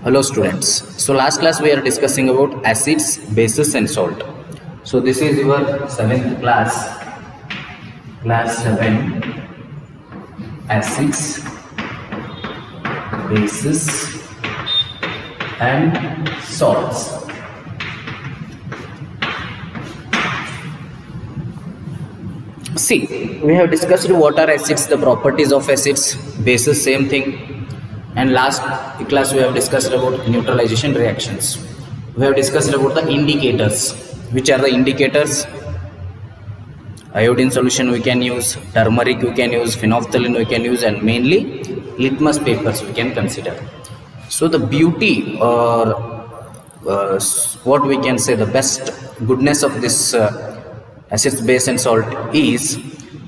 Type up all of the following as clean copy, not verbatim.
Hello students. So last class we are discussing about acids, bases and salt. So this is your 7th class, class 7, acids, bases and salts. See, we have discussed what are acids, the properties of acids, bases, same thing. And last class we have discussed about neutralization reactions. We have discussed about the indicators. Which are the indicators? Iodine solution we can use, turmeric we can use, phenolphthalein we can use, and mainly litmus papers we can consider. So the beauty or what we can say the best goodness of this acids, base and salt is,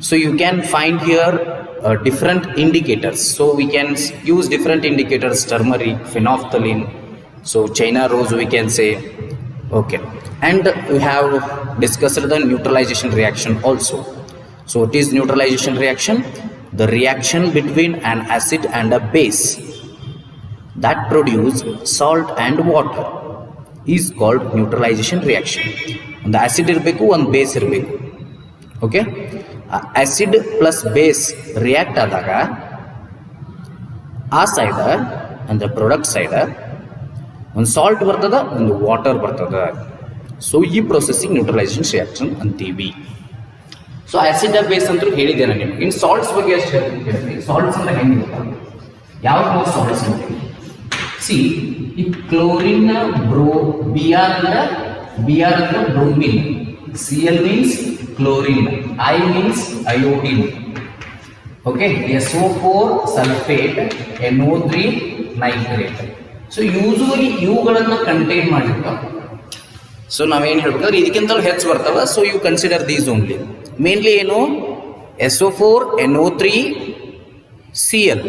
so you can find here different indicators. So we can use different indicators, turmeric, phenolphthalein, so China rose we can say. Okay, and we have discussed the neutralization reaction also. So what is neutralization reaction? The reaction between an acid and a base that produce salt and water is called neutralization reaction. ಒಂದು acid ಇರಬೇಕು, ಒಂದು base ಇರಬೇಕು. Okay, acid plus base react ಆದಾಗ ಆ cider ಅಂದರೆ product cider ಒಂದು salt ಬರ್ತದ, ಒಂದು ವಾಟರ್ ಬರ್ತದ. ಸೊ ಈ ಪ್ರೊಸೆಸ್ಸಿಗೆ ನ್ಯೂಟ್ರಲೈಸೇಷನ್ ರಿಯಾಕ್ಷನ್ ಅಂತೀವಿ. ಸೊ ಆಸಿಡ್ ಬೇಸ್ ಅಂತೂ ಹೇಳಿದೆ ನಾನು ನಿಮ್ಗೆ. ಇನ್ನು ಸಾಲ್ಟ್ಸ್ ಬಗ್ಗೆ ಎಷ್ಟು ಹೇಳ್ತೀನಿ. ಸಾಲ್ಟ್ಸ್ ಅಂದ್ರೆ ಹೆಂಗೆ, ಯಾವ ಸಾಲ್ಟ್ಸ್ ಅಂತೀವಿ? ಸಿ, ಈ ಕ್ಲೋರಿನ್ ಬಿ ಆರ್ ಅಂದ್ರೆ bromine, Cl means chlorine, I means iodine, okay, SO4 sulfate, NO3 nitrate. So usually ಇವುಗಳನ್ನು ಕಂಟೈನ್ ಮಾಡಿರ್ತಾವ. ಸೊ ನಾವೇನು ಹೇಳ್ಬೇಕಾದ್ರೆ ಇದಕ್ಕಿಂತಲೂ ಹೆಚ್ಚು ಬರ್ತಾವ. So you consider these only. Mainly ಏನು, SO4 NO3 Cl,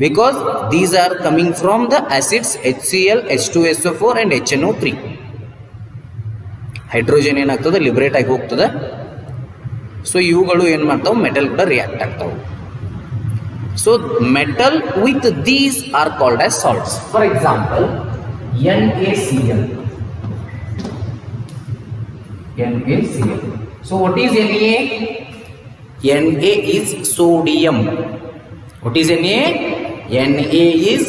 because these are coming from the acids HCl, H2SO4 and HNO3. Hydrogen ಏನಾಗ್ತದೆ, liberate ಆಗಿ ಹೋಗ್ತದೆ. ಸೊ ಇವುಗಳು ಏನು ಮಾಡ್ತಾವೆ, ಮೆಟಲ್ ಕೂಡ ರಿಯಾಕ್ಟ್ ಆಗ್ತಾವೆ. So metal with these are called as salts. For example NaCl. So what is Na? Na is sodium. What is Na? Na is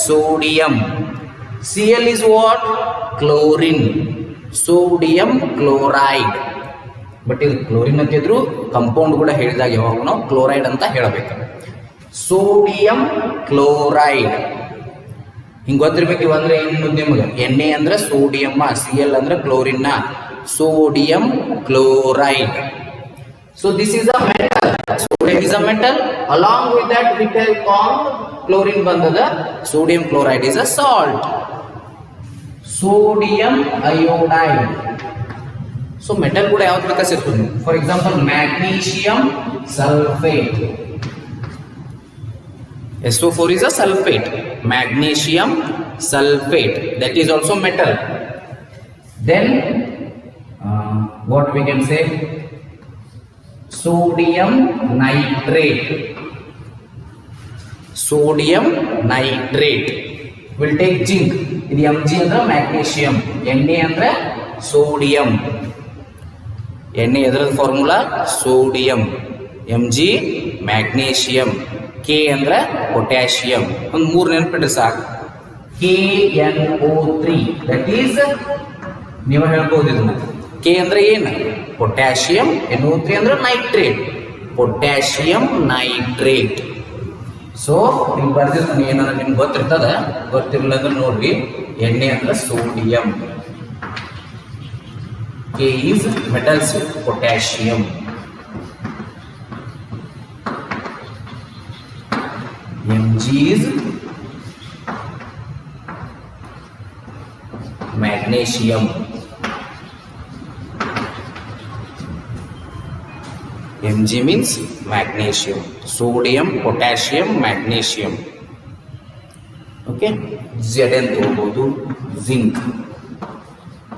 sodium. Cl is what? Chlorine. Sodium chloride. But ಇದು chlorine ಅಂತಿದ್ರು, compound ಕೂಡ ಹೇಳಿದಾಗ ಯಾವಾಗ ನಾವು chloride ಅಂತ ಹೇಳಬೇಕು. Sodium chloride ಹಿಂಗೆ ಗೊತ್ತಿರ್ಬೇಕು. ಇವಂದ್ರೆ ಏನು ನಿಮಗೆ, ಎಣ್ಣೆ ಅಂದ್ರೆ ಸೋಡಿಯಮ್ಮ, Cl ಅಂದ್ರೆ ಕ್ಲೋರಿನ್ನ, sodium chloride. So this is a metal. Sodium is a metal. Along with that we can call chlorine ಬಂದದ, sodium chloride is a salt. Sodium iodide. So metal ಕೂಡ ಯಾವ್ದು ಬೇಕಾ ಸಿಗ್ತದೆ. For example magnesium sulphate. SO4 is a sulfate. Magnesium sulfate, that is also metal. Then what we can say, sodium nitrate. Sodium nitrate. We'll take zinc. ಇದು Mg ಅಂದ್ರೆ magnesium, Na ಅಂದ್ರೆ sodium. Na ಎದರದ formula, sodium. Mg magnesium. K ಅಂದ್ರೆ potassium. ಒಂದು 3 ನೆನಪಿಟ್ರೆ ಸಾಕು. KNO3, that is ನೀವು ಹೇಳ್ಬೋದು ಇದನ್ನ. K ಅಂದ್ರೆ ಏನು, ಪೊಟ್ಯಾಷಿಯಂ. NO3 ಅಂದ್ರೆ ನೈಟ್ರೇಟ್, ಪೊಟ್ಯಾಷಿಯಂ ನೈಟ್ರೇಟ್. ಸೊ ನೀವು ಬರ್ದಿರ್ತಾನೆ, ಏನಾರ ನಿಮ್ಗೆ ಗೊತ್ತಿರ್ತದ, ಗೊತ್ತಿರಲಿಲ್ಲ ಅಂದ್ರೆ ನೋಡ್ರಿ. Na ಅಂದ್ರೆ sodium, K is metals, potassium. Mg is magnesium. Mg means magnesium, sodium, potassium, magnesium. Okay, Zn ತಗೋಬಹುದು, zinc.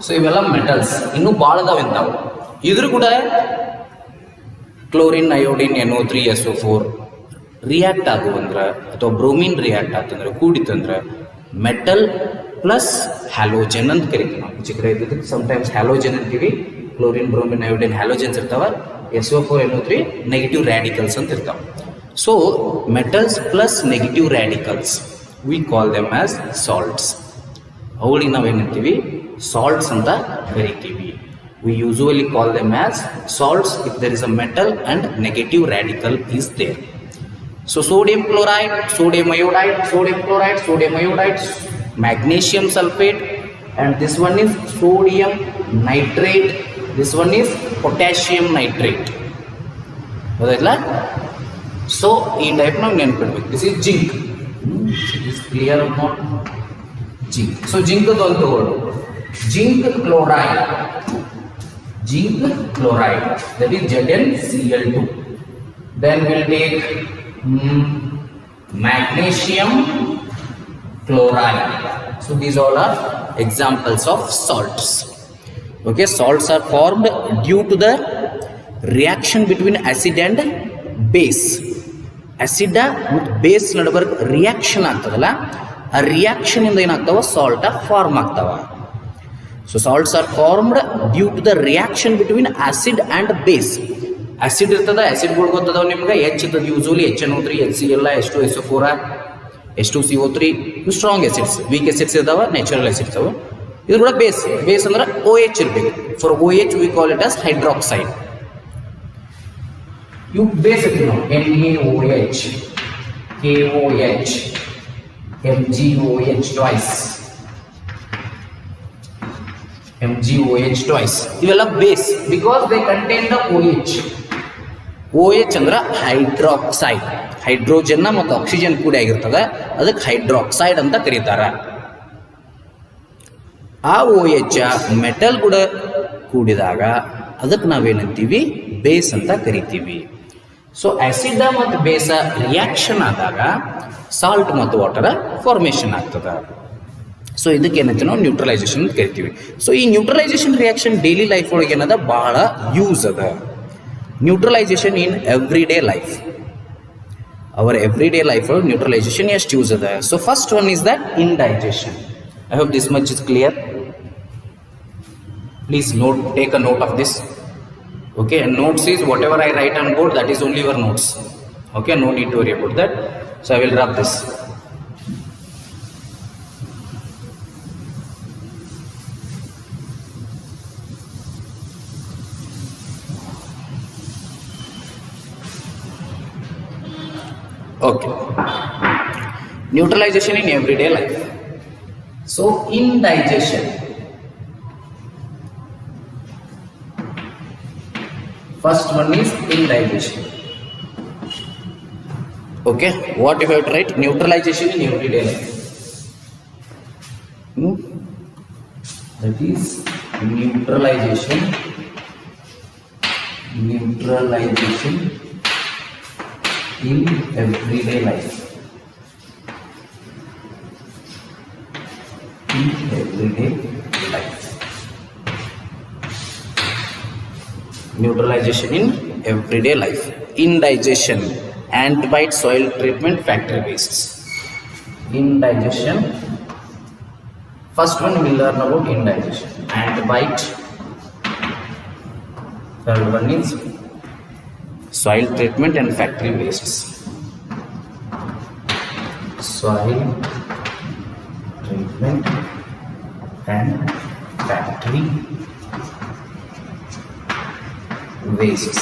ಸೊ ಇವೆಲ್ಲ ಮೆಟಲ್ಸ್. ಇನ್ನೂ ಭಾಳ ಅದಾವ ಇಂಥವು. ಇದ್ರ ಕೂಡ chlorine, iodine, NO3, SO4 react ಆದವು ಅಂದ್ರೆ ಅಥವಾ ಬ್ರೋಮಿನ್ ರಿಯಾಕ್ಟ್ ಆತಂದ್ರೆ ಕೂಡಿತಂದ್ರೆ ಮೆಟಲ್ ಪ್ಲಸ್ ಹ್ಯಾಲೋಜನ್ ಅಂತ ಕರಿತೀವಿ ನಾವು. ಚಿಕ್ಕ ಇದ್ದಕ್ಕೆ ಸಮ್ಟೈಮ್ಸ್ ಹ್ಯಾಲೋಜನ್ ಅಂತೀವಿ. ಕ್ಲೋರಿನ್ ಬ್ರೋಮಿನ್ ಅಯೋಡಿನ್ ಹ್ಯಾಲೋಜನ್ಸ್ ಇರ್ತಾವ. SO4 NO3 ನೆಗೆಟಿವ್ ರ್ಯಾಡಿಕಲ್ಸ್ ಅಂತ ಇರ್ತಾವೆ. So metals plus negative radicals we call them as salts. ಅವುಗಳಿಗೆ ನಾವೇನಂತೀವಿ ಸಾಲ್ಟ್ಸ್ ಅಂತ ಕರಿತೀವಿ. We usually call them as salts if there is a metal and negative radical is there. So sodium chloride, sodium iodide, sodium chloride, sodium iodide, magnesium sulfate, and this one is sodium nitrate, this one is potassium nitrate. ಗೊತ್ತಾಯ್ತಲ್ಲ? So ಈ type ನಾವು ನೆನ್ಪಿಡ್ಬೇಕು. This is zinc. Is clear not? Zinc. So zinc ಒಂದು ತಗೊಳ್ಳು. Zinc chloride, zinc chloride, that is ZnCl2. Then we'll take magnesium chloride. So these all are examples of salts. Okay, salts are formed due to the reaction between acid and base. Acid ಮತ್ತು base ನಡುವೆ reaction ಆಗ್ತದಲ್ಲ, ಆ reaction ಇಂದ ಏನಾಗ್ತಾವ salt form ಆಗ್ತಾವ. So salts are formed due to the reaction between acid and base. Acid ಇರ್ತದ, ಆಸಿಡ್ಗಳು ಗೊತ್ತದವ ನಿಮ್ಗೆ. H ಇರ್ತದ usually HNO3, HCl, H2SO4, H2CO3 ಇವು ಸ್ಟ್ರಾಂಗ್ ಆಸಿಡ್ಸ್. ವೀಕ್ ಆಸಿಡ್ಸ್ ಇದಾವ, ನ್ಯಾಚುರಲ್ ಆಸಿಡ್ಸ್ ಅವ. ಇದು ಕೂಡ ಬೇಸ್. ಬೇಸ್ ಅಂದ್ರೆ OH ಇರಬೇಕು. For OH we call it as hydroxide. ಇವು ಬೇಸ್ ಇರ್ತೀವಿ ನಾವು. NaOH, KOH, MgOH twice, MgOH twice. ಇವೆಲ್ಲ base because they contain the OH. OH ಅಂದ್ರೆ ಹೈಡ್ರಾಕ್ಸೈಡ್. ಹೈಡ್ರೋಜನ್ ಮತ್ತು ಆಕ್ಸಿಜನ್ ಕೂಡಿ ಆಗಿರ್ತದೆ, ಅದಕ್ಕೆ ಹೈಡ್ರಾಕ್ಸೈಡ್ ಅಂತ ಕರೀತಾರೆ. ಆ OH ಮೆಟಲ್ ಕೂಡ ಕೂಡಿದಾಗ ಅದಕ್ಕೆ ನಾವೇನಂತೀವಿ ಬೇಸ್ ಅಂತ ಕರಿತೀವಿ. ಸೊ ಆಸಿಡ್ ಮತ್ತು ಬೇಸ ರಿಯಾಕ್ಷನ್ ಆದಾಗ ಸಾಲ್ಟ್ ಮತ್ತು ವಾಟರ್ ಫಾರ್ಮೇಷನ್ ಆಗ್ತದೆ. ಸೊ ಇದಕ್ಕೆ ಏನಂತ ನಾವು ನ್ಯೂಟ್ರಲೈಸೇಷನ್ ಅಂತ ಕರಿತೀವಿ. ಸೊ ಈ ನ್ಯೂಟ್ರಲೈಸೇಷನ್ ರಿಯಾಕ್ಷನ್ ಡೈಲಿ ಲೈಫ್ ಒಳಗೆ ಏನದ ಬಹಳ ಯೂಸ್ ಅದ. Neutralisation in every day life, our every day life ಒಳಗೆ ನ್ಯೂಟ್ರಲೈಸೇಷನ್ ಎಷ್ಟು ಯೂಸ್ ಅದ. So first one is that indigestion. I hope this much is clear. Please note, take a note of this. Okay, and notes is whatever I write on board, that is only your notes. Okay, no need to worry about that. So I will rub this. Okay, neutralization in everyday life. So indigestion. First one is indigestion. Okay, what if I have to write neutralization in everyday life? That is neutralization in everyday life. In everyday life. Neutralization in everyday life. Indigestion, antibiotic, soil treatment, factory wastes. Indigestion. First one we will learn about indigestion. Antibiotic. Third one is soil treatment and factory wastes. Soil treatment and factory wastes.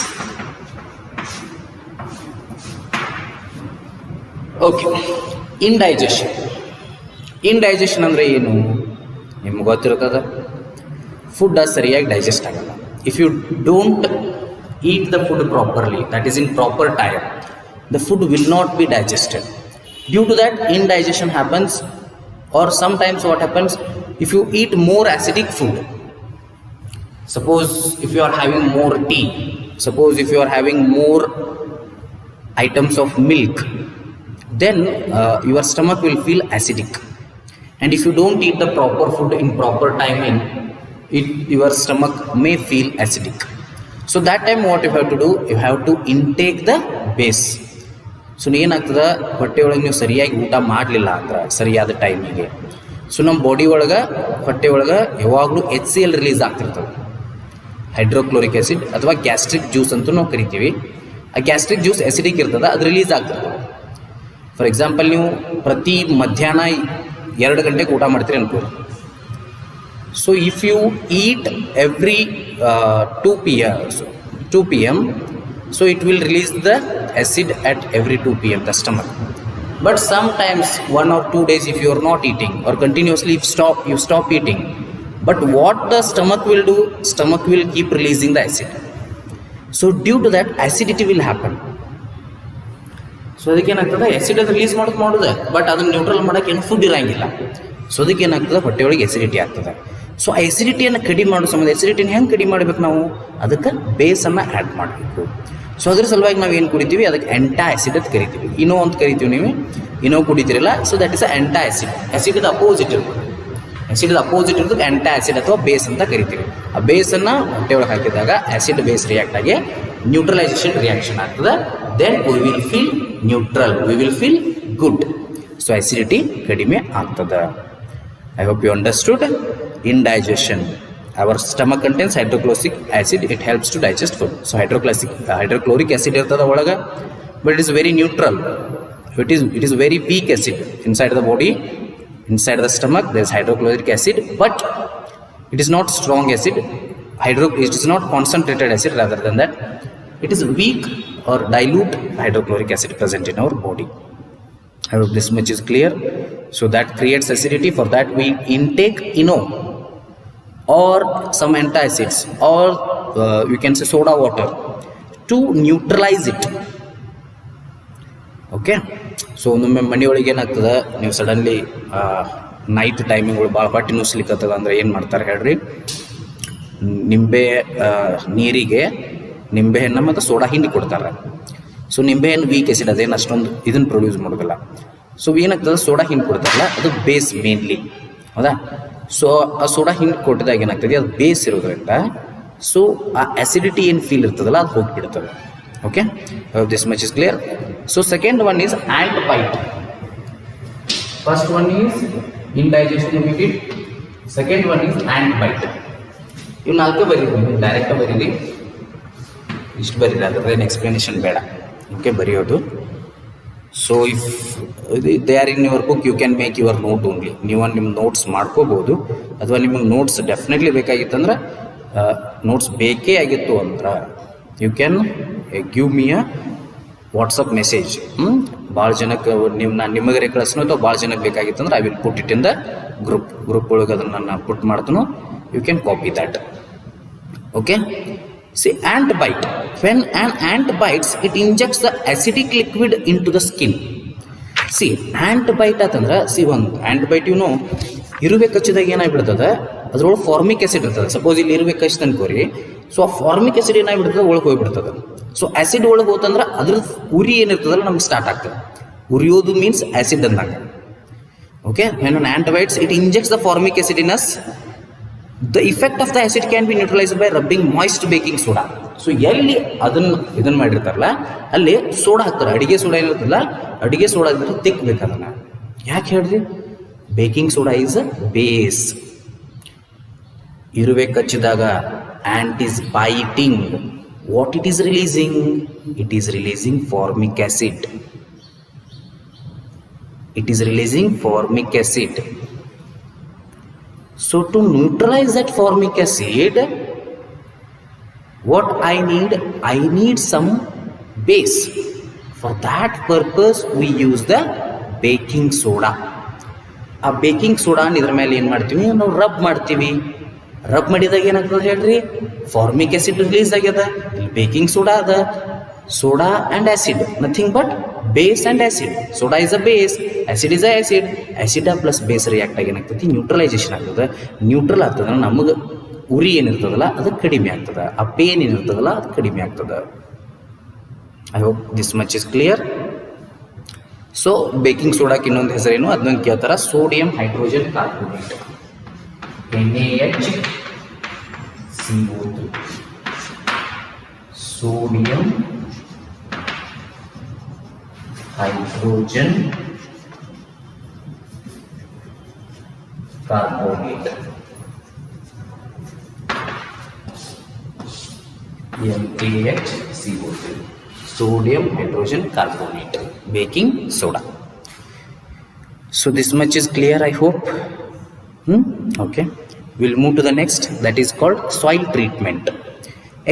Okay, indigestion. Indigestion ಅಂದ್ರೆ ಏನು ನಿಮ್ಗೆ ಗೊತ್ತಿರ್ತದ. Food ಸರಿಯಾಗಿ digest ಆಗಲ್ಲ. If you don't eat the food properly, that is in proper time, the food will not be digested. Due to that, indigestion happens. Or sometimes what happens, if you eat more acidic food, suppose if you are having more tea, suppose if you are having more items of milk, then your stomach will feel acidic. And if you don't eat the proper food in proper timing, your stomach may feel acidic. So that time what you have to do, you have to intake the base. So ಏನಾಗ್ತದೆ, ಹೊಟ್ಟೆಯೊಳಗೆ ನೀವು ಸರಿಯಾಗಿ ಊಟ ಮಾಡಲಿಲ್ಲ ಅಂದ್ರೆ ಸರಿಯಾದ ಟೈಮಿಗೆ, so ನಮ್ಮ body ಒಳಗೆ ಹೊಟ್ಟೆ ಒಳಗೆ ಯಾವಾಗಲೂ HCl ರಿಲೀಸ್ ಆಗ್ತಿರ್ತದೆ, ಹೈಡ್ರೋಕ್ಲೋರಿಕ್ ಆ್ಯಸಿಡ್ ಅಥವಾ ಗ್ಯಾಸ್ಟ್ರಿಕ್ ಜ್ಯೂಸ್ ಅಂತೂ ನಾವು ಕರಿತೀವಿ. ಆ ಗ್ಯಾಸ್ಟ್ರಿಕ್ ಜ್ಯೂಸ್ ಆ್ಯಸಿಡಿಕ್ ಇರ್ತದೆ, ಅದು ರಿಲೀಸ್ ಆಗ್ತಿರ್ತದೆ. ಫಾರ್ ಎಕ್ಸಾಂಪಲ್, ನೀವು ಪ್ರತಿ ಮಧ್ಯಾಹ್ನ 2 ಗಂಟೆಗೆ ಊಟ ಮಾಡ್ತೀರಿ ಅನ್ಕೋರಿ. So if you eat every 2 PM, so it will release the acid at every 2 PM the stomach. But sometimes 1 or 2 days if you are not eating or continuously you stop eating, but what the stomach will do, stomach will keep releasing the acid. So due to that acidity will happen. So ಅದಕ್ಕೇನಾಗ್ತದೆ, acid ಅದು release ಮಾಡೋದು, but ಅದನ್ನು neutral ಮಾಡೋಕ್ಕೆ ಏನು food ಇರೋಂಗಿಲ್ಲ. So ಅದಕ್ಕೇನಾಗ್ತದೆ, ಹೊಟ್ಟೆಯೊಳಗೆ acidity ಆಗ್ತದೆ. ಸೊ ಆ ಎಸಿಡಿಟಿಯನ್ನು ಕಡಿಮೆ ಮಾಡೋ ಸಂಬಂಧ ಎಸಿಡಿಟಿನ ಹೆಂಗೆ ಕಡಿಮೆ ಮಾಡಬೇಕು ನಾವು, ಅದಕ್ಕೆ ಬೇಸನ್ನು ಆ್ಯಡ್ ಮಾಡಬೇಕು. ಸೊ ಅದ್ರ ಸಲುವಾಗಿ ನಾವು ಏನು ಕುಡಿತೀವಿ, ಅದಕ್ಕೆ ಎಂಟಾ ಆ್ಯಸಿಡ್ ಅಂತ ಕರಿತೀವಿ. ಇನೋ ಅಂತ ಕರಿತೀವಿ, ನೀವು ಇನೋ ಕುಡಿತೀರಲ್ಲ, so that is a antacid. Acid opposite ಇರ್ತದೆ, ಆ್ಯಸಿಡ್ ಅಪೋಸಿಟ್ ಇರ್ತದೆ ಎಂಟಾ ಆ್ಯಸಿಡ್ ಅಥವಾ ಬೇಸ್ ಅಂತ ಕರಿತೀವಿ. ಆ ಬೇಸನ್ನು ಹೊಟ್ಟೆಯೊಳಗೆ ಹಾಕಿದಾಗ ಆ್ಯಸಿಡ್ ಬೇಸ್ ರಿಯಾಕ್ಟ್ ಆಗಿ ನ್ಯೂಟ್ರಲೈಸೇಷನ್ ರಿಯಾಕ್ಷನ್ ಆಗ್ತದೆ. Then we will feel neutral, we will feel good. So acidity ಕಡಿಮೆ ಆಗ್ತದೆ. I hope you understood. Indigestion, our stomach contains hydrochloric acid, it helps to digest food. So hydrochloric acid irtada olaga, but it is very neutral, it is very weak acid inside the body. Inside the stomach there is hydrochloric acid, but it is not strong acid. It is not concentrated acid, rather than that it is weak or dilute hydrochloric acid present in our body. I hope this much is clear. So that creates acidity. For that we intake eno or some antacids, or you can say soda water to neutralize it. Okay. So ಒಮ್ಮೊಮ್ಮೆ ಮನೆಯೊಳಗೆ ಏನಾಗ್ತದೆ, ನೀವು suddenly night ಟೈಮಿಂಗ್ಗಳು ಭಾಳ ಹೊಟ್ಟೆ ನುಸ್ಲಿಕ್ಕತ್ತದ ಅಂದರೆ ಏನು ಮಾಡ್ತಾರೆ ಹೇಳ್ರಿ, ನೀರಿಗೆ ನಿಂಬೆಹಣ್ಣು ಮತ್ತು ಸೋಡಾ ಹಿಂಡಿ ಕೊಡ್ತಾರೆ. ಸೊ ನಿಂಬೆಹಣ್ಣು ವೀಕ್ ಆ್ಯಸಿಡ್, ಅದೇನು ಅಷ್ಟೊಂದು ಇದನ್ನು ಪ್ರೊಡ್ಯೂಸ್ ಮಾಡೋದಿಲ್ಲ. ಸೊ ಏನಾಗ್ತದೆ, ಸೋಡಾ ಹಿಂಡಿ ಕೊಡ್ತಾರಲ್ಲ ಅದು ಬೇಸ್ ಮೇನ್ಲಿ, ಹೌದಾ. ಸೊ ಆ ಸೋಡಾ ಹಿಂಡಿ ಕೊಟ್ಟಿದಾಗ ಏನಾಗ್ತದೆ, ಅದು ಬೇಸ್ ಇರೋದ್ರಿಂದ ಸೊ ಆ ಆ್ಯಸಿಡಿಟಿ ಏನು ಫೀಲ್ ಇರ್ತದಲ್ಲ ಅದು ಹೋಗಿಬಿಡ್ತದೆ. Okay, this much is clear. So second one is ant bite. First one is indigestion immediate, second one is ant bite. ಇವು 4 ಬರೀರಿ, ಡೈರೆಕ್ಟ್ ಬರೀರಿ, ಇಷ್ಟು ಬರೀರಿ, ಅದ್ರದ್ದೇನು ಎಕ್ಸ್ಪ್ಲನೇಷನ್ ಬೇಡ. ಓಕೆ, ಬರೆಯೋದು. So if they are in your book, you can make your note only. ನೀವು ನಿಮ್ಮ ನೋಟ್ಸ್ ಮಾಡ್ಕೋಬೋದು, ಅಥವಾ ನಿಮಗೆ ನೋಟ್ಸ್ ಡೆಫಿನೆಟ್ಲಿ ಬೇಕಾಗಿತ್ತಂದ್ರೆ, ನೋಟ್ಸ್ ಬೇಕೇ ಆಗಿತ್ತು ಅಂದ್ರೆ you can give me a WhatsApp message. ಭಾಳ ಜನಕ್ಕೆ ನಾನು ನಿಮಗೆ ಕಳಿಸ್ನೋ ಅಥವಾ ಭಾಳ ಜನಕ್ಕೆ ಬೇಕಾಗಿತ್ತಂದ್ರೆ I will put it in the group ಒಳಗೆ ಅದನ್ನು ನಾನು ಪುಟ್ ಮಾಡ್ತೀನೋ, you can copy that. Okay. See, ant bite. When an ant bites, it injects the acidic liquid into the skin. See, ant bite ಅಂತಂದ್ರೆ, ಒಂದು ant bite ಇರುವೆ ಕಚ್ಚಿದಾಗ ಏನಾಗ್ಬಿಡ್ತದೆ, ಅದ್ರೊಳಗೆ formic acid ಇರ್ತದೆ. ಸಪೋಸ್ ಇಲ್ಲಿ ಇರುವೆ ಕಚ್ಚಿ ಅನ್ಕೋರಿ, ಸೊ ಆ ಫಾರ್ಮಿಕ್ ಆ್ಯಸಿಡ್ ಏನಾಗ್ಬಿಡ್ತದೆ, ಒಳಗೆ ಹೋಗ್ಬಿಡ್ತದೆ. ಸೊ ಆ್ಯಸಿಡ್ ಒಳಗೆ ಹೋತಂದ್ರೆ ಅದ್ರ ಉರಿ ಏನಿರ್ತದಲ್ಲ ನಮ್ಗೆ ಸ್ಟಾರ್ಟ್ ಆಗ್ತದೆ. ಉರಿಯೋದು ಮೀನ್ಸ್ ಆ್ಯಸಿಡ್ ಅಂದಾಗ. Okay, when an ant bites, it injects the formic acid in us. The effect of the acid can be neutralized by rubbing moist baking soda. So ಎಲ್ಲಿ ಇದನ್ನು ಮಾಡಿರ್ತಾರಲ್ಲ ಅಲ್ಲಿ ಸೋಡಾ ಹಾಕ್ತಾರೆ. ಅಡಿಗೆ ಸೋಡಾ ಏನಿರ್ತಲ್ಲ, ಅಡಿಗೆ soda ಇದ್ರೆ ತಿಕ್ಕಬೇಕು ಅದನ್ನು. ಯಾಕೆ ಹೇಳ್ರಿ, baking soda is a base. ಇರುವೆ ಕಚ್ಚಿದಾಗ ant is biting, what it is releasing, it is releasing formic acid. It is releasing formic acid. So to neutralize that formic acid, what I need some base. For that purpose we use the baking soda. ಆ baking ಸೋಡಾನ ಇದ್ರ ಮೇಲೆ ಏನು ಮಾಡ್ತೀವಿ, ನಾವು rub ಮಾಡ್ತೀವಿ. Rub ಮಾಡಿದಾಗ ಏನಾಗ್ತದೆ ಹೇಳ್ರಿ, ಫಾರ್ಮಿಕ್ ಆ್ಯಸಿಡ್ ರಿಲೀಸ್ ಆಗ್ಯದ. ಇಲ್ಲಿ ಬೇಕಿಂಗ್ ಸೋಡಾ ಅದ. Soda and acid, nothing but base and acid. Soda is a base, acid is a acid. Acid plus base react ಆಗಿ ಏನಾಗ್ತದೆ, ನ್ಯೂಟ್ರಲೈಸೇಷನ್ ಆಗ್ತದೆ. ನ್ಯೂಟ್ರಲ್ ಆಗ್ತದೆ, ನಮಗೆ ಉರಿ ಏನಿರ್ತದಲ್ಲ ಅದು ಕಡಿಮೆ ಆಗ್ತದೆ, ಆ ಪೇನ್ ಏನಿರ್ತದಲ್ಲ ಅದು ಕಡಿಮೆ ಆಗ್ತದೆ. I hope this much is clear. So baking ಸೋಡಾಕ್ಕೆ ಇನ್ನೊಂದು ಹೆಸರೇನು ಅದನ್ನೊಂದು ಕೇಳ್ತಾರೆ, sodium hydrogen carbonate, NaHCO3. Sodium hydrogen carbonate, NaHCO3, sodium hydrogen carbonate, baking soda. So this much is clear, I hope. Okay, we'll move to the next, that is called soil treatment.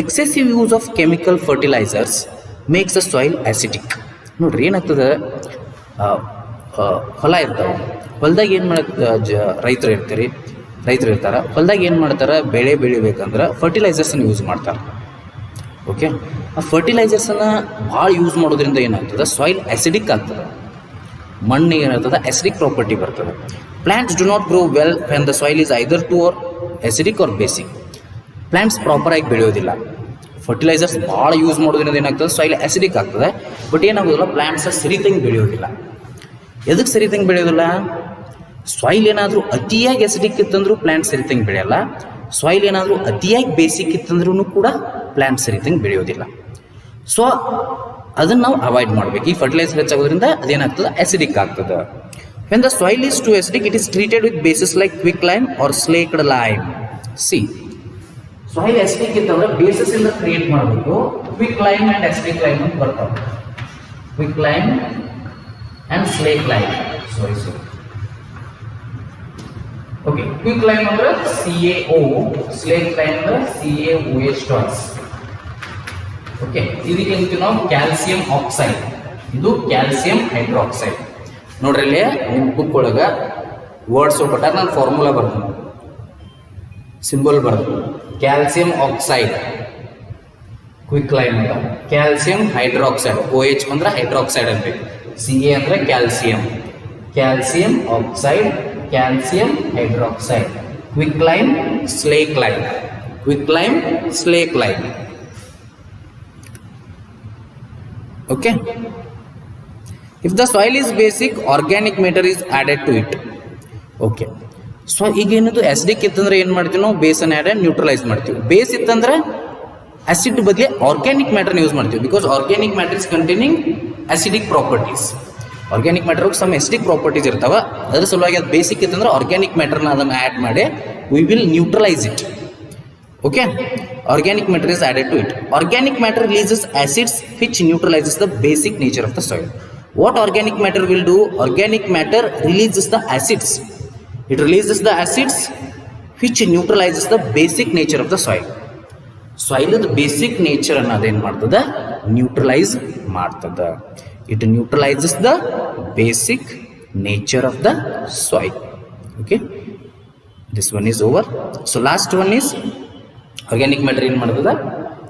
Excessive use of chemical fertilizers makes the soil acidic. ನೋಡ್ರಿ ಏನಾಗ್ತದೆ, ಹೊಲ ಇರ್ತಾವೆ, ಹೊಲ್ದಾಗ ಏನು ಮಾಡಕ್ಕೆ ರೈತರು ಇರ್ತಾರೆ, ಹೊಲ್ದಾಗ ಏನು ಮಾಡ್ತಾರೆ, ಬೆಳೆ ಬೆಳಿಬೇಕಂದ್ರೆ ಫರ್ಟಿಲೈಸರ್ಸನ್ನು ಯೂಸ್ ಮಾಡ್ತಾರೆ. ಓಕೆ, ಆ ಫರ್ಟಿಲೈಸರ್ಸನ್ನು ಭಾಳ ಯೂಸ್ ಮಾಡೋದ್ರಿಂದ ಏನಾಗ್ತದೆ, ಸಾಯಿಲ್ ಆ್ಯಸಿಡಿಕ್ ಆಗ್ತದೆ, ಮಣ್ಣಿಗೆ ಏನಾಗ್ತದೆ, ಆ್ಯಸಿಡಿಕ್ ಪ್ರಾಪರ್ಟಿ ಬರ್ತದೆ. Plants do not grow well when the soil is either to or acidic or basic. Plants ಪ್ರಾಪರಾಗಿ ಬೆಳೆಯೋದಿಲ್ಲ. ಫರ್ಟಿಲೈಸರ್ಸ್ ಭಾಳ ಯೂಸ್ ಮಾಡೋದ್ರಿಂದ ಏನಾಗ್ತದೆ, ಸಾಯಿಲ್ ಆ್ಯಸಿಡಿಕ್ ಆಗ್ತದೆ. ಬಟ್ ಏನಾಗೋದಿಲ್ಲ, ಪ್ಲಾಂಟ್ಸ್ ಸರಿತಂಗೆ ಬೆಳೆಯೋದಿಲ್ಲ. ಎದಕ್ಕೆ ಸರಿತಂಗೆ ಬೆಳೆಯೋದಿಲ್ಲ? ಸಾಯಿಲ್ ಏನಾದರೂ ಅತಿಯಾಗಿ ಆ್ಯಸಿಡಿಕ್ ಇತ್ತಂದ್ರೂ ಪ್ಲಾಂಟ್ ಸರಿತಂಗೆ ಬೆಳೆಯಲ್ಲ. ಸಾಯಿಲ್ ಏನಾದರೂ ಅತಿಯಾಗಿ ಬೇಸಿಕ್ ಇತ್ತಂದ್ರೂ ಕೂಡ ಪ್ಲಾಂಟ್ ಸರಿತಂಗೆ ಬೆಳೆಯೋದಿಲ್ಲ. ಸೊ ಅದನ್ನು ನಾವು ಅವಾಯ್ಡ್ ಮಾಡಬೇಕು. ಈ ಫರ್ಟಿಲೈಸರ್ ಹೆಚ್ಚಾಗೋದ್ರಿಂದ ಅದೇನಾಗ್ತದೆ, ಆ್ಯಸಿಡಿಕ್ ಆಗ್ತದೆ. When the soil is too acidic, it is treated with bases like quick lime or slaked lime. See, soil acidic ಇತ್ತಂದ್ರೆ ಬೇಸಿಸ್ ಇಂದ ಕ್ರಿಯೇಟ್ ಮಾಡಬೇಕು. Quick lime and acidic lime ಅಂತ ಬರ್ತಾವೆ. Quick lime and slake lime. Sorry. Okay, quick lime ಅಂದ್ರೆ CaO, slake lime ಅಂದ್ರೆ CaOH. Okay, ಇದಕ್ಕೆ ನಾವು calcium oxide, ಇದು ಕ್ಯಾಲ್ಸಿಯಂ ಹೈಡ್ರಾಕ್ಸೈಡ್. ನೋಡ್ರಿ ಇಲ್ಲಿ ನಿಮ್ಮ ಬುಕ್ ಒಳಗೆ ವರ್ಡ್ಸ್ ಕೊಟ್ಟಾಗ ನಾನು ಫಾರ್ಮುಲಾ ಬರ್ತೀನಿ, ಸಿಂಬಲ್ ಬರ್ತೀನಿ. ಕ್ಯಾಲ್ಸಿಯಂ ಆಕ್ಸೈಡ್ ಕ್ವಿಕ್ ಲೈಮ್ ಅಂತ, ಕ್ಯಾಲ್ಸಿಯಂ ಹೈಡ್ರಾಕ್ಸೈಡ್, OH ಅಂದ್ರೆ ಹೈಡ್ರಾಕ್ಸೈಡ್ ಅನ್ಬೇಕು, Ca ಅಂದ್ರೆ calcium oxide, calcium hydroxide. Quick lime, slake lime, quick lime, slake lime. Okay, if the soil is basic, organic matter is added to it. Okay, so ಈಗ ಏನದು acidic ಇತ್ತಂದ್ರೆ ಏನು ಮಾಡ್ತೀವಿ ನಾವು, ಬೇಸನ್ನು ಆ್ಯಡ್ ನ್ಯೂಟ್ರಲೈಸ್ ಮಾಡ್ತೀವಿ. ಬೇಸ್ ಇತ್ತಂದ್ರೆ ಆ್ಯಸಿಡ್ ಬದಲಿ ಆರ್ಗ್ಯಾನಿಕ್ ಮ್ಯಾಟರ್ನ ಯೂಸ್ ಮಾಡ್ತೀವಿ, because organic matter is containing acidic properties. Organic ಮ್ಯಾಟರ್ಗೆ ಸಮ್ ಆ್ಯಸಿಡಿಕ್ ಪ್ರಾಪರ್ಟೀಸ್ ಇರ್ತಾವೆ, ಅದ್ರ ಸಲುವಾಗಿ ಅದು ಬೇಸಿಕ್ ಇತ್ತಂದ್ರೆ ಆರ್ಗ್ಯಾನಿಕ್ ಮ್ಯಾಟರ್ನ ಅದನ್ನು ಆ್ಯಡ್ ಮಾಡಿ we will neutralise it. Okay, organic matter is added to it. Organic matter releases acids which neutralizes the basic nature of the soil. What organic matter will do? Organic matter releases the acids. It releases the acids which neutralizes the basic nature of the soil. Soil the basic nature ಅನ್ನೋದು ಏನು ಮಾಡ್ತದೆ, neutralise ಮಾಡ್ತದೆ. It neutralizes the basic nature of the soil. Okay, this one is over. So last one is organic matter ಏನು ಮಾಡ್ತದೆ,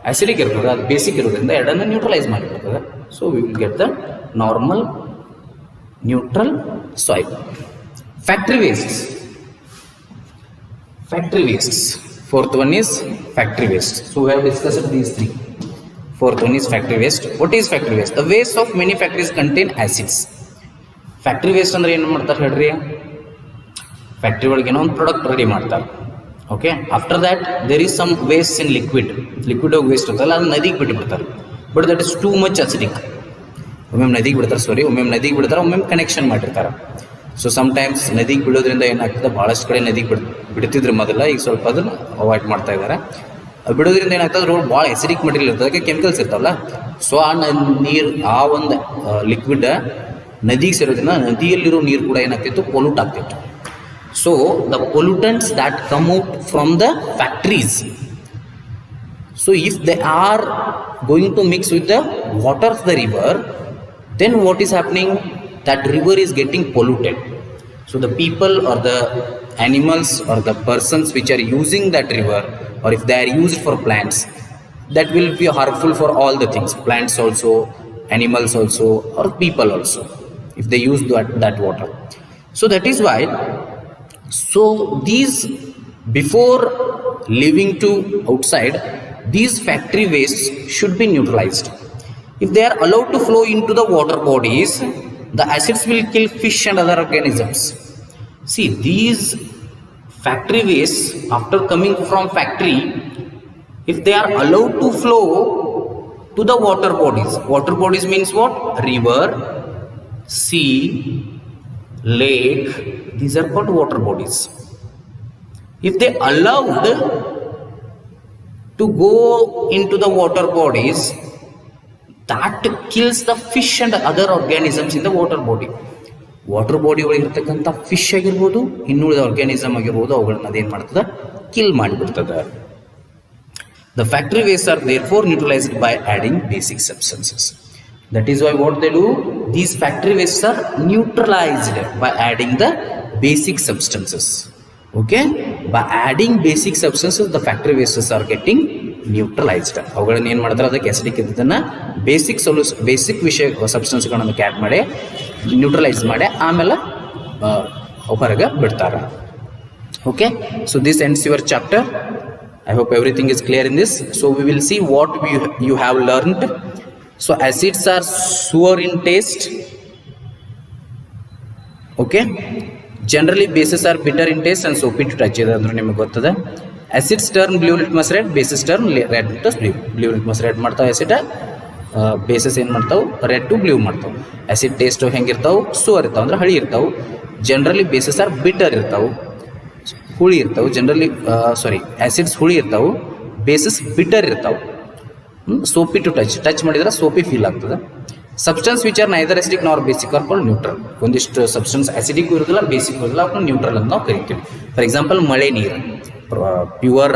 acidic ಇರ್ತದೆ, ಅದು basic ಇರೋದ್ರಿಂದ ಎರಡನ್ನು ನ್ಯೂಟ್ರಲೈಸ್ ಮಾಡಿರ್ತದೆ. So we will get the normal neutral soil. Factory wastes. Fourth one is factory waste. So we have discussed these three. Fourth one is factory waste. What is factory waste? The waste of many factories contain acids. Factory waste ಅಂದ್ರೆ ಏನು ಮಾಡ್ತಾರೆ ಹೇಳ್ರಿ, factory ಒಳಗೆ ಏನೋ ಒಂದು product ready ಮಾಡ್ತಾರೆ. Okay, after that there is some waste in liquid ಆಗಿ waste ಇರ್ತಲ್ಲ, ಅದು ನದಿಗೆ ಬಿಟ್ಬಿಡ್ತಾರೆ. But that is too much acidic. ಒಮ್ಮೆ ನದಿಗೆ ಬಿಡ್ತಾರೆ, ಒಮ್ಮೆ ಕನೆಕ್ಷನ್ ಮಾಡಿರ್ತಾರೆ. ಸೊ ಸಮ್ಟೈಮ್ಸ್ ನದಿಗೆ ಬಿಡೋದ್ರಿಂದ ಏನಾಗ್ತದೆ, ಭಾಳಷ್ಟು ಕಡೆ ನದಿಗೆ ಬಿಡ್ತಿದ್ರು ಮೊದಲ, ಈಗ ಸ್ವಲ್ಪ ಅದನ್ನು ಅವಾಯ್ಡ್ ಮಾಡ್ತಾ ಇದ್ದಾರೆ. ಬಿಡೋದ್ರಿಂದ ಏನಾಗ್ತದೆ, ರೋಡ್ ಭಾಳ ಎಸಿಡಿಕ್ ಮೆಟೀರಿಯಲ್ ಇರ್ತದೆ, ಅದಕ್ಕೆ ಕೆಮಿಕಲ್ಸ್ ಇರ್ತಾವಲ್ಲ. ಸೊ ಆ ನೀರು, ಆ ಒಂದು ಲಿಕ್ವಿಡ್ ನದಿಗೆ ಸೇರೋದ್ರಿಂದ ನದಿಯಲ್ಲಿರೋ ನೀರು ಕೂಡ ಏನಾಗ್ತಿತ್ತು, ಪೊಲ್ಯೂಟ್ ಆಗ್ತಿತ್ತು. So the pollutants that come out from the factories, so if they are going to mix with the water of the river, then what is happening, that river is getting polluted. So the people or the animals or the persons which are using that river, or if they are used for plants, that will be harmful for all the things, plants also, animals also, or people also, if they use that water. So that is why, so these, before leaving to outside, these factory wastes should be neutralized. If they are allowed to flow into the water bodies, the acids will kill fish and other organisms. See, these factory wastes, after coming from factory, if they are allowed to flow to the water bodies means what? River, sea, lake, these are called water bodies. If they allowed to go into the water bodies, that kills the fish and other organisms in the water body. Water body ಒಳಗಿರ್ತಕ್ಕಂಥ fish ಆಗಿರ್ಬೋದು, ಇನ್ನುಳಿದ organism ಆಗಿರ್ಬೋದು, ಅವುಗಳನ್ನ ಅದೇನು ಮಾಡ್ತದೆ, kill ಮಾಡಿಬಿಡ್ತದೆ. The factory wastes are therefore neutralized by adding basic substances. That is why what they do, these factory wastes are neutralized by adding the basic substances. Okay, by adding basic substances the factory wastes are getting neutralized. ಅವುಗಳನ್ನ ಏನು ಮಾಡ್ತಾರೆ, ಅದಕ್ಕೆ acidic ಇದ್ದದನ್ನ basic ವಿಷಯ ಸಬ್ಸ್ಟೆನ್ಸ್ಗಳನ್ನು add ಮಾಡಿ neutralise ಮಾಡಿ ಆಮೇಲೆ ಹೊರಗೆ ಬಿಡ್ತಾರೆ. Okay, so this ends your chapter. I hope everything is clear in this. So we will see what you have learned. So acids are sour in taste. Okay, generally bases are bitter in taste and soapy to touch. Idandru nimage gottade. Acids turn blue litmus red, bases turn red litmus blue. Blue litmus red ಮಾಡ್ತಾವೆ acid, bases ಏನು ಮಾಡ್ತಾವೆ, red to blue ಮಾಡ್ತಾವೆ. acid taste ಹೆಂಗಿರ್ತಾವೆ, sour ಇರ್ತಾವೆ ಅಂದ್ರೆ ಹಳಿ ಇರ್ತಾವೆ. Generally bases are bitter ಇರ್ತಾವೆ, ಹುಳಿ ಇರ್ತಾವೆ. ಜನರಲಿ ಆಸಿಡ್ಸ್ ಹುಳಿ ಇರ್ತಾವೆ, ಬೇಸಸ್ ಬಿಟರ್ ಇರ್ತಾವೆ. ಸೋಪಿ ಟು ಟಚ್ ಮಾಡಿದ್ರೆ ಸೋಪಿ ಫೀಲ್ ಆಗ್ತದೆ. Substance which are neither acidic ನಾರ್ ಬೇಸಿಕ್ ಆರ್ ಕಾಲ್ಡ್ ನ್ಯೂಟ್ರಲ್. ಒಂದಿಷ್ಟು ಸಬ್ಸ್ಟೆನ್ಸ್ ಅಸಿಡಿಕ್ ಇರೋದಿಲ್ಲ, ಬೇಸಿಕ್ ಇರೋದಿಲ್ಲ, ಅವನ್ನ ನ್ಯೂಟ್ರಲ್ ಅಂತ ನಾವು ಕರಿತೀವಿ. ಫಾರ್ ಎಕ್ಸಾಂಪಲ್ ಮಳೆ ನೀರು, pure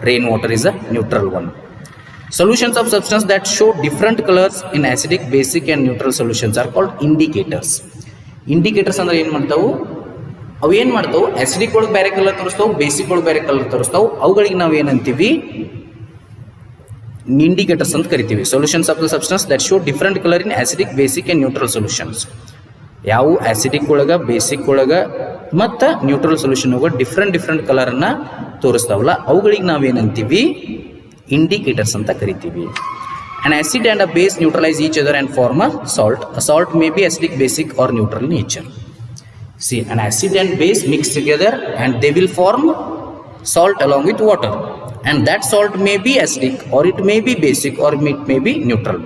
rain water is a neutral one. Solutions of substance that show different colors in acidic, basic and neutral solutions are called indicators. Indicators ಅಂದ್ರೆ ಏನು ಮಾಡ್ತಾವು, ಅವು ಏನು ಮಾಡ್ತಾವು, acidic ಒಳಗೆ ಬೇರೆ ಕಲರ್ ತೋರಿಸ್ತಾವು, ಬೇಸಿಕ್ ಒಳಗೆ ಬೇರೆ ಕಲರ್ ತೋರಿಸ್ತಾವು. ಅವುಗಳಿಗೆ ನಾವು ಏನಂತೀವಿ, ಇಂಡಿಕೇಟರ್ಸ್ ಅಂತ ಕರಿತೀವಿ. Solutions of the substance that show different colour in acidic, basic and neutral solutions. ಯಾವ ಆಸಿಡಿಕ್ ಒಳಗೆ, ಬೇಸಿಕ್ ಒಳಗೆ ಮತ್ತು ನ್ಯೂಟ್ರಲ್ ಸೊಲ್ಯೂಷನ್ ಒಳಗೆ ಡಿಫ್ರೆಂಟ್ ಕಲರನ್ನು ತೋರಿಸ್ತಾವಲ್ಲ, ಅವುಗಳಿಗೆ ನಾವೇನಂತೀವಿ, ಇಂಡಿಕೇಟರ್ಸ್ ಅಂತ ಕರಿತೀವಿ. An acid and a base neutralize each other and form a salt. A salt may be acidic, basic or neutral in nature. See, an acid and base mix together and they will form salt along with water. And that salt may be acidic or it may be basic or it may be neutral.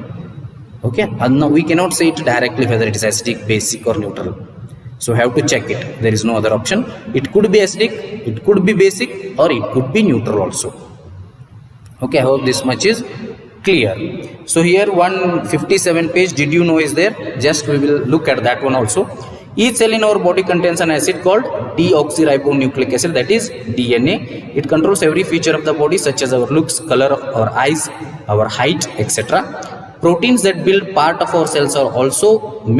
Okay, and now we cannot say it directly whether it is acidic, basic or neutral. So have to check it. There is no other option. It could be acidic, it could be basic or it could be neutral also. Okay, I hope this much is clear. So here 157 page, did you know is there? Just we will look at that one also. Each cell in our body contains an acid called deoxyribonucleic acid, that is DNA. It controls every feature of the body such as our looks, color of our eyes, our height, etc. Proteins that build part of our cells are also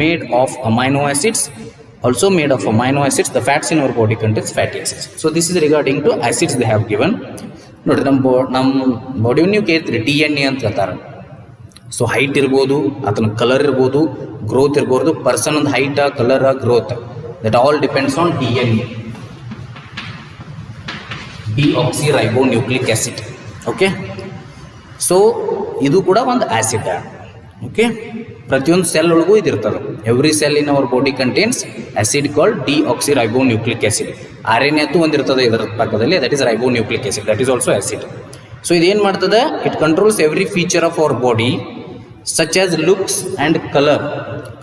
made of amino acids. The fats in our body contains fatty acids. So this is regarding to acids they have given. ನೋಡಿರಿ, ನಮ್ಮ ಬಾಡಿಯನ್ನು ನೀವು ಕೇಳ್ತೀರಿ DNA ಅಂತ ಹೇಳ್ತಾರೆ. So height ಇರ್ಬೋದು, ಅದನ್ನ colour ಇರ್ಬೋದು, growth ಇರ್ಬೋದು. ಪರ್ಸನ್ ಒಂದು height, colour, growth, that all depends on DNA, deoxyribonucleic acid. Okay, so ಇದು ಕೂಡ ಒಂದು ಆಸಿಡ್. ಓಕೆ, ಪ್ರತಿಯೊಂದು ಸೆಲ್ ಒಳಗೂ ಇದಿರ್ತದೆ. Every cell in our body contains acid called deoxyribonucleic acid. RNA ಅಂತೂ ಒಂದಿರ್ತದೆ ಇದರ ಪಕ್ಕದಲ್ಲಿ, that is ribonucleic acid, that is also acid. So ಇದೇನು ಮಾಡ್ತದೆ, it controls every feature of our body such as looks and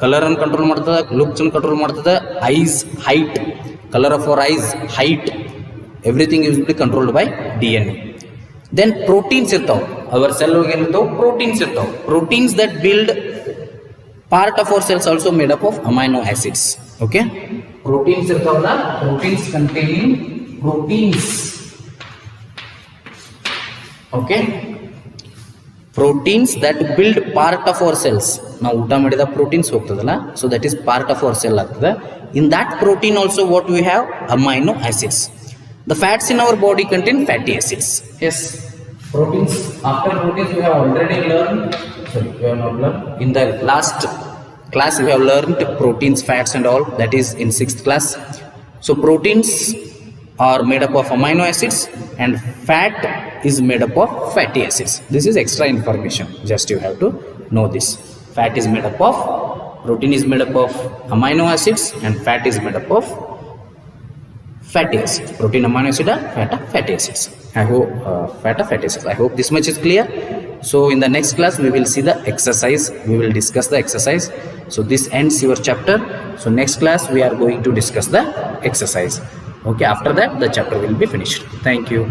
ಕಲರನ್ನು control ಮಾಡ್ತದೆ, ಲುಕ್ಸನ್ನು control ಮಾಡ್ತದೆ, eyes, height, colour of our eyes, height, everything is be controlled by DNA. Then proteins ಇರ್ತಾವೆ, our cell ಒಳಗೆ ಏನಿರ್ತಾವೆ, proteins ಇರ್ತಾವೆ. Proteins that build part of our cells also made up of amino acids. Okay, proteins irtavalla, proteins containing proteins. Okay, proteins that build part of our cells. Now ಊಟ ಮಾಡಿದ proteins ಹೋಗ್ತದಲ್ಲ, so that is part of our cell ಆಗ್ತದೆ. In that protein also what we have, amino acids. The fats in our body contain fatty acids. Yes, proteins. After proteins we have already learned. We have not learned. In the last class we have learned proteins, fats and all, that is in 6th class. So proteins are made up of amino acids and fat is made up of fatty acids. This is extra information, just you have to know this. Fat is made up of, protein is made up of amino acids and fat is made up of fatty acids. Protein, amino acid, fat, fatty acids. I hope fatty acids. I hope this much is clear. So in the next class we will see the exercise, we will discuss the exercise. So this ends your chapter. So next class we are going to discuss the exercise. Okay, after that the chapter will be finished. Thank you.